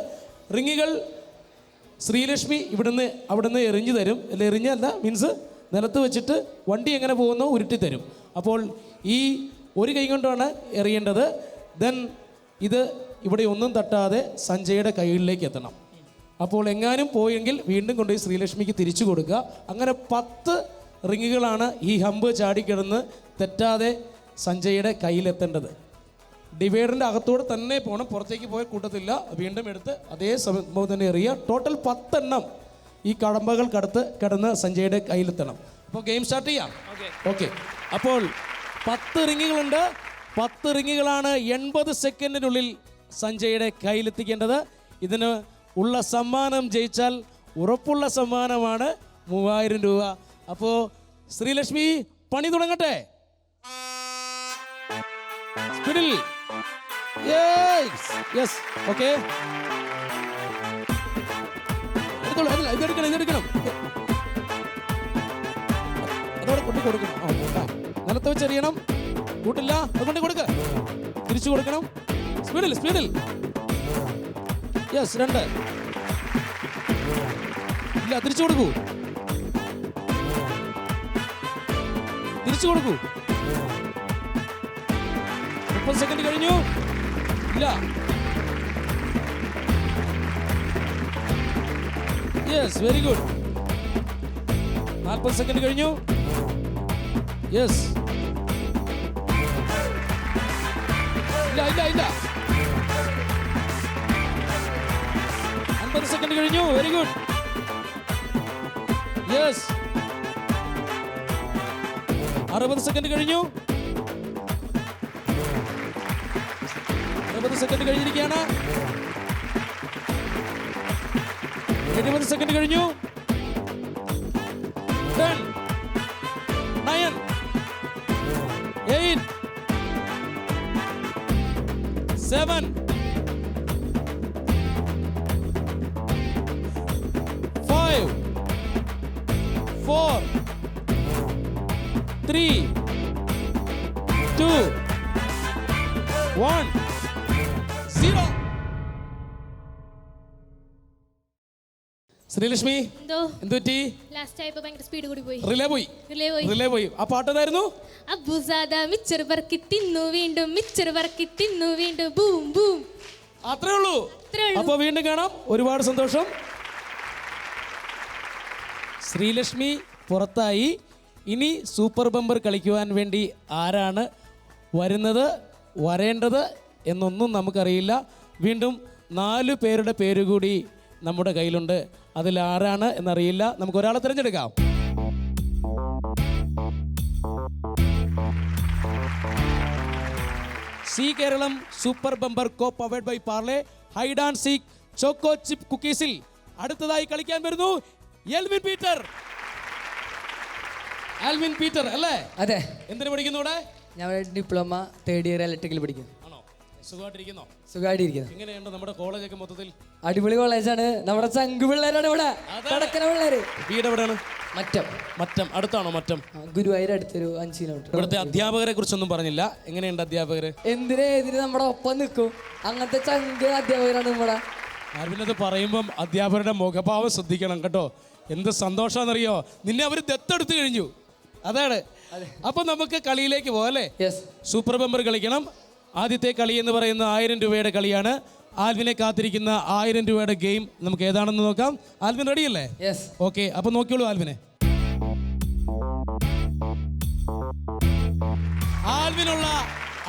റിങ്ങുകൾ ശ്രീലക്ഷ്മി അവിടുന്ന് എറിഞ്ഞു തരും. എറിഞ്ഞല്ല, മീൻസ് നിലത്ത് വെച്ചിട്ട് വണ്ടി എങ്ങനെ പോകുന്നോ ഉരുട്ടി തരും. അപ്പോൾ ഈ ഒരു കൈ കൊണ്ടാണ് എറിയേണ്ടത്. ദെൻ ഇത് ഇവിടെ ഒന്നും തട്ടാതെ സഞ്ജയുടെ കൈകളിലേക്ക് എത്തണം. അപ്പോൾ എങ്ങാനും പോയെങ്കിൽ വീണ്ടും കൊണ്ടുപോയി ശ്രീലക്ഷ്മിക്ക് തിരിച്ചു കൊടുക്കുക. അങ്ങനെ 10 റിങ്ങുകളാണ് ഈ ഹമ്പ് ചാടിക്കിടന്ന് തെറ്റാതെ സഞ്ജയുടെ കയ്യിലെത്തേണ്ടത്. ഡിവൈഡറിൻ്റെ അകത്തോടെ തന്നെ പോകണം, പുറത്തേക്ക് പോയ കൂട്ടത്തില്ല. വീണ്ടും എടുത്ത് അതേ സംഭവം തന്നെ എറിയുക. ടോട്ടൽ 10 എണ്ണം ഈ കടമ്പകൾ കിടന്ന് സഞ്ജയുടെ കയ്യിലെത്തണം. അപ്പോൾ ഗെയിം സ്റ്റാർട്ട് ചെയ്യാം. ഓക്കെ. അപ്പോൾ 10 റിങ്ങുകളുണ്ട്. 10 റിങ്ങുകളാണ് 80 സെക്കൻഡിനുള്ളിൽ സഞ്ജയുടെ കയ്യിലെത്തിക്കേണ്ടത്. ഇതിന് ഉള്ള സമ്മാനം ജയിച്ചാൽ ഉറപ്പുള്ള സമ്മാനമാണ് 3000 രൂപ. അപ്പോൾ ശ്രീലക്ഷ്മി പണി തുടങ്ങട്ടെ. സ്പീഡിൽ. യെസ്. ഓക്കെ. ഇതെടുക്കണം. അതോടെ കൊടുക്കണം. നിലത്ത് വെച്ചെറിയണം. കൂട്ടില്ല, അതുകൊണ്ട് കൊടുക്ക. തിരിച്ചു കൊടുക്കണം. സ്പീഡിൽ. യെസ്. 2. ഇല്ല, തിരിച്ചു കൊടുക്കൂ. തിരിച്ചു കൊടുക്കൂ. 30 സെക്കൻഡ് കഴിഞ്ഞു. ഇല്ല. Yes, very good. 40 സെക്കൻഡ് കഴിഞ്ഞു. യെസ്. ഇല്ല. 50 സെക്കൻഡ് കഴിഞ്ഞു. Very good. യെസ്. 60 സെക്കൻഡ് കഴിഞ്ഞു. 60 സെക്കൻഡ് കഴിഞ്ഞിരിക്കുകയാണ്. 70 സെക്കൻഡ് കഴിഞ്ഞു. 10, 9, 8, 7, 5, 4, 3, 2, 1, 0. ശ്രീലക്ഷ്മി, എന്ത് പറ്റി? ലാസ്റ്റ് ആയപ്പോ ഭയങ്കര സ്പീഡ് കൂടി പോയി. റിലേ പോയി. ആ പാട്ടേതായിരുന്നു? അബുസാദ മിച്ചർ വർക്കി തിന്നു വീണ്ടും, മിച്ചർ വർക്കി തിന്നു വീണ്ടും, ബൂം ബൂം. അത്രേ ഉള്ളൂ. അപ്പൊ വീണ്ടും കാണാം. ഒരുപാട് സന്തോഷം. ശ്രീലക്ഷ്മി പുറത്തായി. ഇനി സൂപ്പർ ബമ്പർ കളിക്കുവാൻ വേണ്ടി ആരാണ് വരേണ്ടത് എന്നൊന്നും നമുക്കറിയില്ല. വീണ്ടും 4 പേരുടെ പേരുകൂടി നമ്മുടെ കയ്യിലുണ്ട്. അതിൽ ആരാണ് എന്നറിയില്ല. നമുക്ക് ഒരാളെ തിരഞ്ഞെടുക്കാം. Zee Keralam super bumper co powered by Parle hide and seek choco chip കുക്കീസിൽ അടുത്തതായി കളിക്കാൻ വരുന്നു എൽവിൻ പീറ്റർ. ആൽവിൻ പീറ്റർ അല്ലേ? അതെ. എന്തിനു പഠിക്കുന്നു ഇവിടെ? ഞാൻ ഡിപ്ലോമ 3rd ഇയർ ഇലക്ട്രിക്കൽ പഠിക്കുന്നു. ആണോ? സുഖമായിട്ടിരിക്കുന്നോ? സുഖമായിട്ടിരിക്കുന്നു. എങ്ങനെയുണ്ട് നമ്മുടെ കോളേജൊക്കെ മൊത്തത്തിൽ? അടിപൊളി കോളേജാണ്. നമ്മുടെ ചങ്ക് പിള്ളേരാണ് ഇവിടെ. കടക്കര പിള്ളേര്. വീട് എവിടെയാണ്? മറ്റം. അടുത്താണോ? മറ്റം ഗുരുവായൂർ അടുത്തൊരു 5 കിലോമീറ്റർ. ഇവിടുത്തെ അധ്യാപകരെ കുറിച്ചൊന്നും പറഞ്ഞില്ല. എങ്ങനെയുണ്ട് അധ്യാപകര്? എന്തിന് നമ്മുടെ ഒപ്പം നിൽക്കും. അങ്ങനത്തെ ചങ്ക് അധ്യാപകരാണ് നമ്മുടെ. ആൽവിനത് പറയുമ്പം അധ്യാപകരുടെ മുഖഭാവം ശ്രദ്ധിക്കണം കേട്ടോ. എന്ത് സന്തോഷാന്നറിയോ? നിന്നെ അവർ ദത്തെടുത്ത് കഴിഞ്ഞു. അതാണ്. അപ്പൊ നമുക്ക് കളിയിലേക്ക് പോകല്ലേ? സൂപ്പർ ബമ്പർ കളിക്കണം. ആദ്യത്തെ കളി എന്ന് പറയുന്ന 1000 രൂപയുടെ കളിയാണ്. ആൽവിനെ കാത്തിരിക്കുന്ന 1000 രൂപയുടെ ഗെയിം നമുക്ക് ഏതാണെന്ന് നോക്കാം. ആൽവിൻ റെഡിയല്ലേ? ഓക്കെ. അപ്പൊ നോക്കിയോളൂ ആൽവിനെ.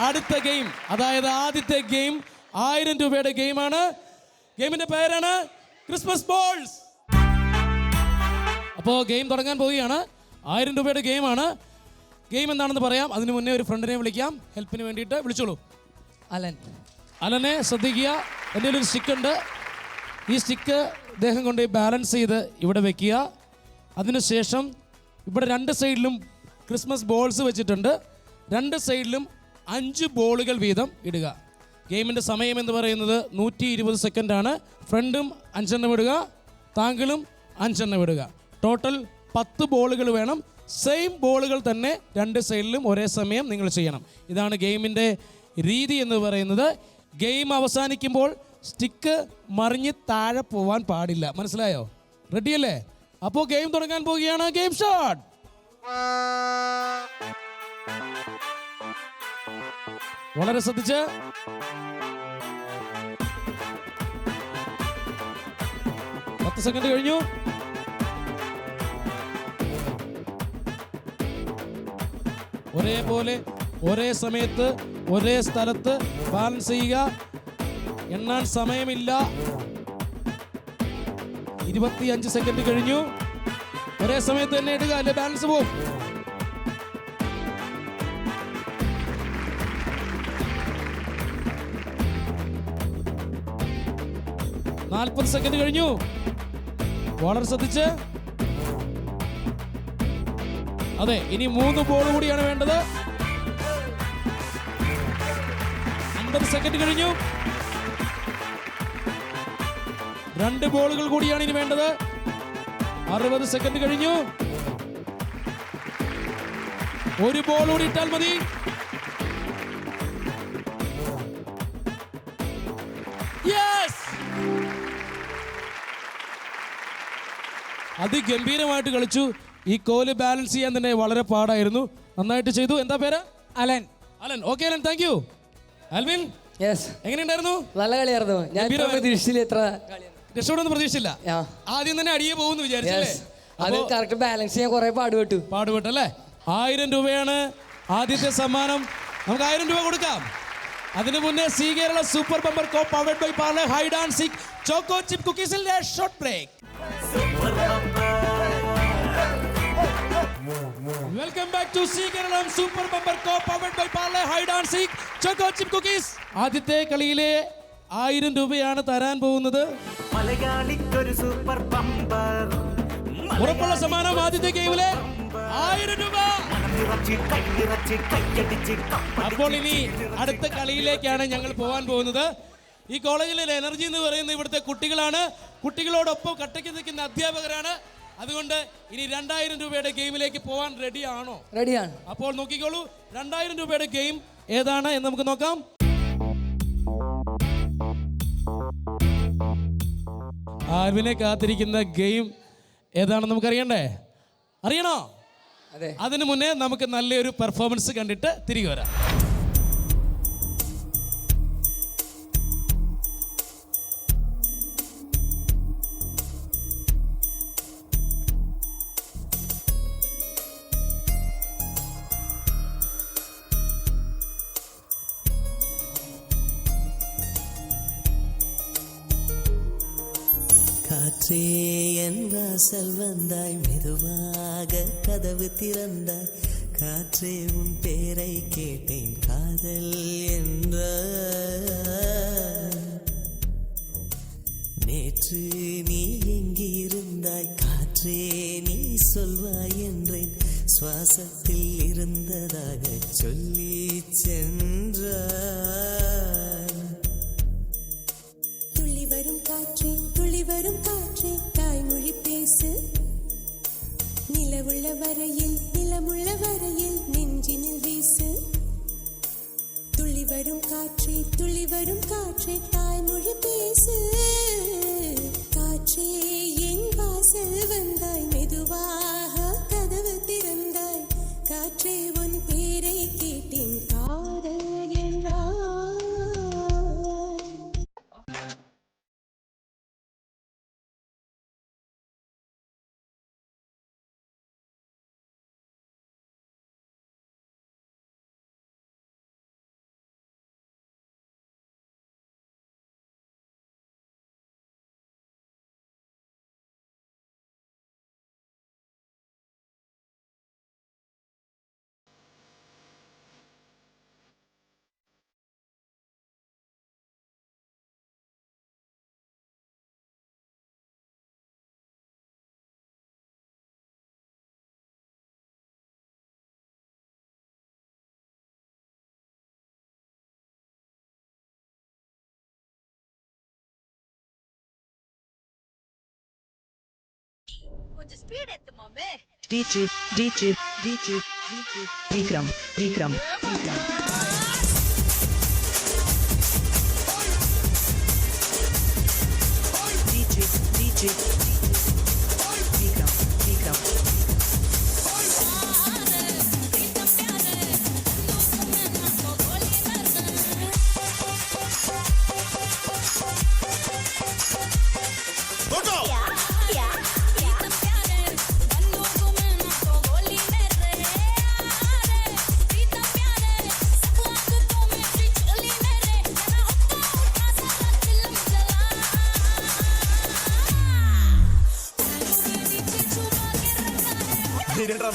അടുത്ത ഗെയിം, അതായത് ആദ്യത്തെ ഗെയിം 1000 രൂപയുടെ ഗെയിമാണ്. ഗെയിമിന്റെ പേരാണ് ക്രിസ്മസ് ബോൾസ്. അപ്പോൾ ഗെയിം തുടങ്ങാൻ പോവുകയാണ്. 1000 രൂപയുടെ ഗെയിമാണ്. ഗെയിം എന്താണെന്ന് പറയാം. അതിന് മുന്നേ ഒരു ഫ്രണ്ടിനെ വിളിക്കാം ഹെൽപ്പിന് വേണ്ടിയിട്ട്. വിളിച്ചോളൂ. അലനെ ശ്രദ്ധിക്കുക. എൻ്റെ ഒരു സ്റ്റിക്ക് ഉണ്ട്. ഈ സ്റ്റിക്ക് ദേഹം കൊണ്ട് ബാലൻസ് ചെയ്ത് ഇവിടെ വെക്കുക. അതിനുശേഷം ഇവിടെ 2 സൈഡിലും ക്രിസ്മസ് ബോൾസ് വെച്ചിട്ടുണ്ട്. 2 സൈഡിലും 5 ബോളുകൾ വീതം ഇടുക. ഗെയിമിൻ്റെ സമയം എന്ന് പറയുന്നത് 120 സെക്കൻഡാണ്. ഫ്രണ്ടും 5 എണ്ണം ഇടുക, താങ്കളും 5 എണ്ണം ഇടുക. ടോട്ടൽ 10 ബോളുകൾ വേണം. സെയിം ബോളുകൾ തന്നെ 2 സൈഡിലും ഒരേ സമയം നിങ്ങൾ ചെയ്യണം. ഇതാണ് ഗെയിമിൻ്റെ രീതി എന്ന് പറയുന്നത്. ഗെയിം അവസാനിക്കുമ്പോൾ സ്റ്റിക്ക് മറിഞ്ഞ് താഴെ പോവാൻ പാടില്ല. മനസ്സിലായോ? റെഡിയല്ലേ? അപ്പോൾ ഗെയിം തുടങ്ങാൻ പോവുകയാണ്. Game start. വളരെ ശ്രദ്ധിച്ച്. പത്ത് സെക്കൻഡ് കഴിഞ്ഞു. ഒരേപോലെ ഒരേ സമയത്ത് ഒരേ സ്ഥലത്ത് ബാലൻസ് ചെയ്യുക. എണ്ണാൻ സമയമില്ല. 25 സെക്കൻഡ് കഴിഞ്ഞു. ഒരേ സമയത്ത് തന്നെ ഇടുക, അല്ലെ ബാലൻസ് പോകും. നാൽപ്പത് സെക്കൻഡ് കഴിഞ്ഞു. വളരെ ശ്രദ്ധിച്ച്. അതെ, ഇനി 3 ബോൾ കൂടിയാണ് വേണ്ടത്. 50 സെക്കൻഡ് കഴിഞ്ഞു. 2 ബോളുകൾ കൂടിയാണ് ഇനി വേണ്ടത്. 60 സെക്കൻഡ് കഴിഞ്ഞു. 1 ബോൾ കൂടി ഇട്ടാൽ മതി. യെസ്! അതിഗംഭീരമായിട്ട് കളിച്ചു. ഈ കോല് ബാലൻസ് ചെയ്യാൻ തന്നെ വളരെ പാടായിരുന്നു. നന്നായിട്ട് ചെയ്തു. എന്താ പേര്? Alan. Alan. Okay Alan, thank you. Alvin, എങ്ങനെയുണ്ടായിരുന്നു? നല്ല കളിയായിരുന്നു. ഞാൻ പ്രതീക്ഷിച്ചില്ല ഇത്ര രക്ഷപ്പെടുന്ന പ്രതീക്ഷിച്ചില്ല. ആദ്യം തന്നെ അടിയെ പോകുന്നു വിചാരിച്ചല്ലേ? അത് കറക്റ്റ് ബാലൻസ് ചെയ്യാൻ കുറെ പാടുപെട്ടല്ലേ? 1000 രൂപയാണ് ആദ്യത്തെ സമ്മാനം. നമുക്ക് 1000 രൂപ കൊടുക്കാം. അതിനു മുന്നേ Zee Kerala super bumper co powered by Parle hide and seek choco chip കുക്കീസിൽ short break. Welcome back to Zee Kerala super bumper co powered by Parle hide and seek choco chip cookies. ആദ്യത്തെ കളിയിലെ 1000 രൂപയാണ് തരാൻ പോകുന്നത്. മലയാളിക്കൊരു സൂപ്പർ ബമ്പർ. ഉറപ്പുള്ള സമ്മാനം. ആദ്യത്തെ ഗെയിമിലെ 1000 രൂപ. അപ്പോൾ ഇനി അടുത്ത കളിയിലേക്കാണ് ഞങ്ങൾ പോകാൻ പോകുന്നത്. ഈ കോളേജിലെ എനർജി എന്ന് പറയുന്നത് ഇവിടുത്തെ കുട്ടികളാണ്. കുട്ടികളോടൊപ്പം കട്ടയ്ക്ക് നിൽക്കുന്ന അധ്യാപകരാണ്. അതുകൊണ്ട് ഇനി 2000 രൂപയുടെ ഗെയിമിലേക്ക് പോകാൻ റെഡിയാണോ? റെഡിയാണ്. അപ്പോൾ നോക്കിക്കോളൂ, 2000 രൂപയുടെ ഗെയിം ഏതാണ് എന്ന് നമുക്ക് നോക്കാം. ആൽവിനെ കാത്തിരിക്കുന്ന ഗെയിം ഏതാണെന്ന് നമുക്കറിയണ്ടേ? അറിയണോ? അതിനു മുന്നേ നമുക്ക് നല്ലൊരു പെർഫോമൻസ് കണ്ടിട്ട് തിരികെ വരാം. காற்றே என் வாசல் வந்தாய், மெதுவாக கதவு திறந்தாய். காற்றே உன் பேரை கேட்டேன், காதல் என்ற. நேற்று நீ எங்கிருந்தாய், காற்றே நீ சொல்வாய் என்றேன். சுவாசத்தில் இருந்ததாக சொல்லி சென்றாய். துள்ளி வரும் காற்றே, துள்ளி வரும் காற்றே, தாய்மொழி பேசு. நிலவுள்ள வரையில், நிலமுள்ள வரையில் நெஞ்சினில் வீசு. துள்ளி வரும் காற்றே, துள்ளி வரும் காற்றே, தாய்மொழி பேசு. காற்றே என் வாசல் வந்தாய், மெதுவாக கதவு திறந்தாய். காற்றே உன் பேரை கேட்டேன், காதல் വിക്രം വിക്രം വിക്രം വിക്രം വിക്രം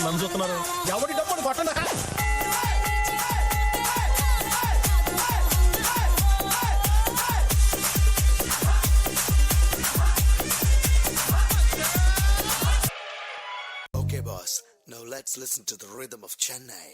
నన్ను చూస్తున్నారు ఎవరి డబ్బులు పట్టణ Okay, boss. Now let's listen to the rhythm of Chennai.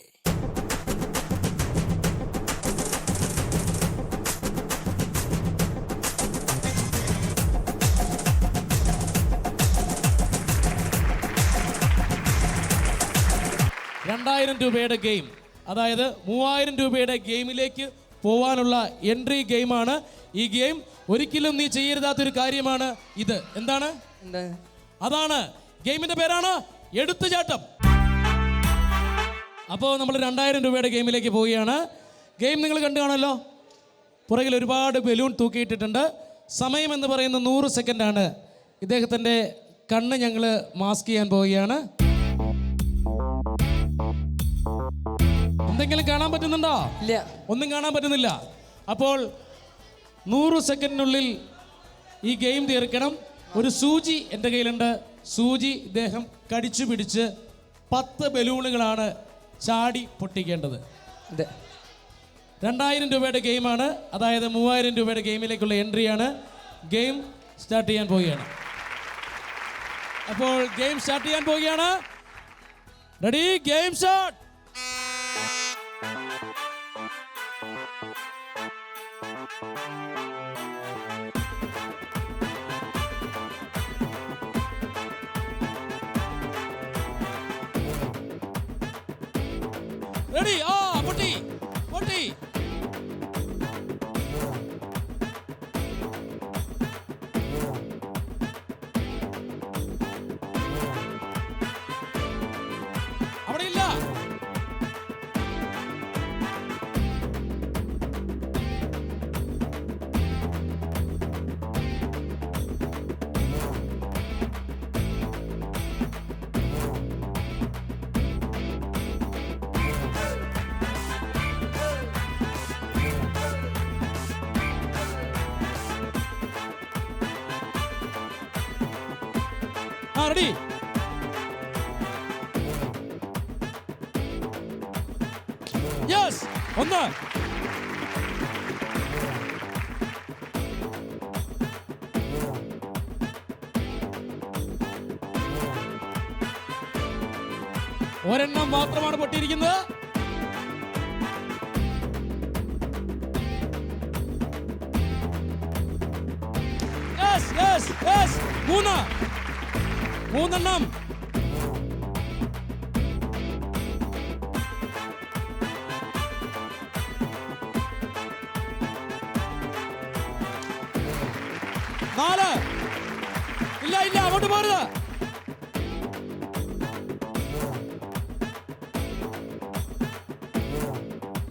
രൂപയുടെ ഗെയിം, അതായത് 3000 രൂപയുടെ ഗെയിമിലേക്ക് പോവാനുള്ള എൻട്രി ഗെയിമാണ് ഈ ഗെയിം. ഒരിക്കലും നീ ചെയ്യരുതാത്തൊരു കാര്യമാണ് ഇത്. എന്താണ്? അതാണ് ഗെയിമിന്റെ പേരാണ് എടുത്തുചാട്ടം. അപ്പോൾ നമ്മൾ 2000 രൂപയുടെ ഗെയിമിലേക്ക് പോവുകയാണ്. ഗെയിം നിങ്ങൾ കണ്ടു കാണല്ലോ. പുറകിൽ ഒരുപാട് ബലൂൺ തൂക്കിയിട്ടിട്ടുണ്ട്. സമയം എന്ന് പറയുന്നത് 100 സെക്കൻഡാണ്. ഇദ്ദേഹത്തിൻ്റെ കണ്ണ് ഞങ്ങൾ മാസ്ക് ചെയ്യാൻ പോവുകയാണ്. എന്തെങ്കിലും കാണാൻ പറ്റുന്നുണ്ടോ? ഇല്ല, ഒന്നും കാണാൻ പറ്റുന്നില്ല. അപ്പോൾ 100 സെക്കൻഡിനുള്ളിൽ ഈ ഗെയിം തീർക്കണം. ഒരു സൂചി എൻ്റെ കയ്യിലുണ്ട്. സൂചി ഇദ്ദേഹം കടിച്ചു പിടിച്ച് 10 ബലൂണുകളാണ് ചാടി പൊട്ടിക്കേണ്ടത്. 2000 രൂപയുടെ ഗെയിമാണ്, അതായത് 3000 രൂപയുടെ ഗെയിമിലേക്കുള്ള എൻട്രിയാണ്. ഗെയിം സ്റ്റാർട്ട് ചെയ്യാൻ പോവുകയാണ്. അപ്പോൾ ഗെയിം സ്റ്റാർട്ട് ചെയ്യാൻ പോവുകയാണ്. Ready, game start. റെഡി, പൊട്ടി പൊട്ടി. അവിടെ ഇല്ല. Ready, yes. ഒന്ന്, ഒരെണ്ണം മാത്രമാണ് പൊട്ടിയിരിക്കുന്നത്. Yes yes yes. മൂന്നെണ്ണം. നാല്. ഇല്ല ഇല്ല, അങ്ങോട്ട് പോരുത്.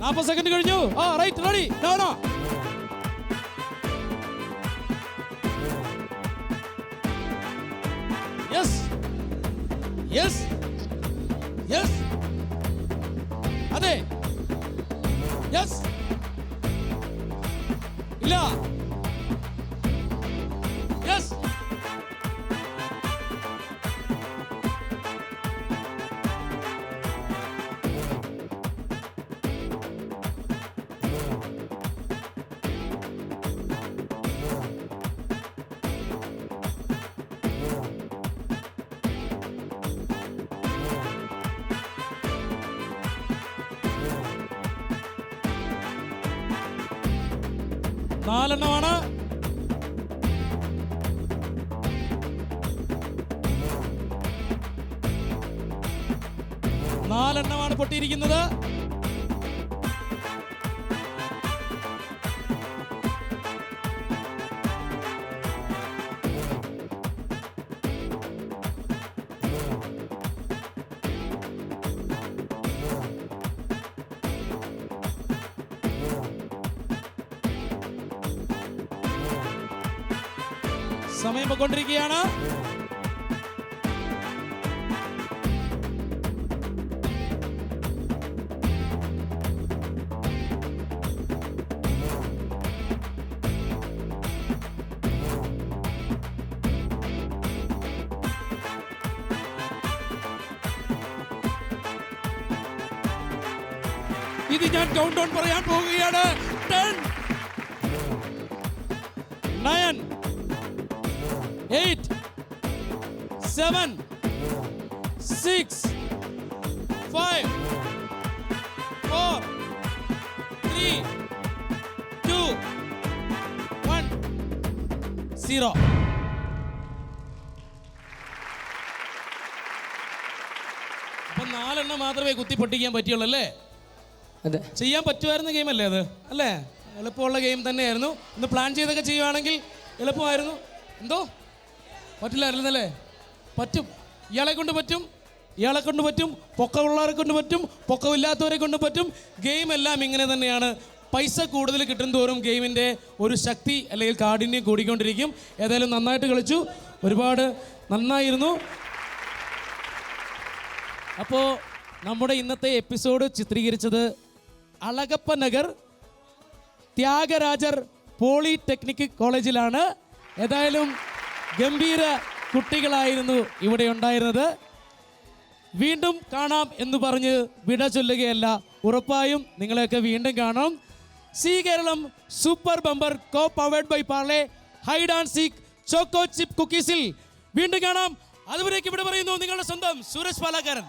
നാൽപ്പത് സെക്കൻഡ് കഴിഞ്ഞു. റൈറ്റ്, റെഡി, ഡൗണോ. Yes yes yes. അതെ, യെസ്. ഇല്ല, യെസ്. നാലെണ്ണമാണ്. 4 പൊട്ടിയിരിക്കുന്നത്. സമയം പോയിക്കൊണ്ടിരിക്കുകയാണ്. ഇത് ഞാൻ കൗണ്ട് ഡൗൺ പറയാൻ പോവുകയാണ്. 10 9 8 7 6 5 4 3 2 1 0. അപ്പൊ 4 മാത്രമേ കുത്തി പൊട്ടിക്കാൻ പറ്റുള്ളൂ അല്ലേ? അതെ. ചെയ്യാൻ പറ്റുമായിരുന്ന ഗെയിം അല്ലേ അത്? അല്ലേ? എളുപ്പമുള്ള ഗെയിം തന്നെയായിരുന്നു. ഒന്ന് പ്ലാൻ ചെയ്തൊക്കെ ചെയ്യുവാണെങ്കിൽ എളുപ്പമായിരുന്നു. എന്തോ പറ്റില്ലായിരുന്നല്ലേ? പറ്റും. ഇയാളെ കൊണ്ട് പറ്റും, ഇയാളെ കൊണ്ട് പറ്റും, പൊക്കമുള്ളവരെ കൊണ്ട് പറ്റും, പൊക്കമില്ലാത്തവരെ കൊണ്ട് പറ്റും. ഗെയിം എല്ലാം ഇങ്ങനെ തന്നെയാണ്. പൈസ കൂടുതൽ കിട്ടും തോറും ഗെയിമിൻ്റെ ഒരു ശക്തി അല്ലെങ്കിൽ കാഠിന്യം കൂടിക്കൊണ്ടിരിക്കും. ഏതായാലും നന്നായിട്ട് കളിച്ചു, ഒരുപാട് നന്നായിരുന്നു. അപ്പോൾ നമ്മുടെ ഇന്നത്തെ എപ്പിസോഡ് ചിത്രീകരിച്ചത് അളഗപ്പ നഗർ ത്യാഗരാജർ പോളിടെക്നിക് കോളേജിലാണ്. ഏതായാലും ഗംഭീര കുട്ടികളായിരുന്നു ഇവിടെ ഉണ്ടായിരുന്നത്. വീണ്ടും കാണാം എന്ന് പറഞ്ഞ് വിട ചൊല്ലുകയല്ല, ഉറപ്പായും നിങ്ങളെയൊക്കെ വീണ്ടും കാണാം. Zee Keralam super bumper co powered by Parle hide and seek choco chip കുക്കീസിൽ വീണ്ടും കാണാം. അതുവരേക്ക് ഇവിടെ പറയുന്നു നിങ്ങളുടെ സ്വന്തം സൂരജ് പാലാക്കാരൻ.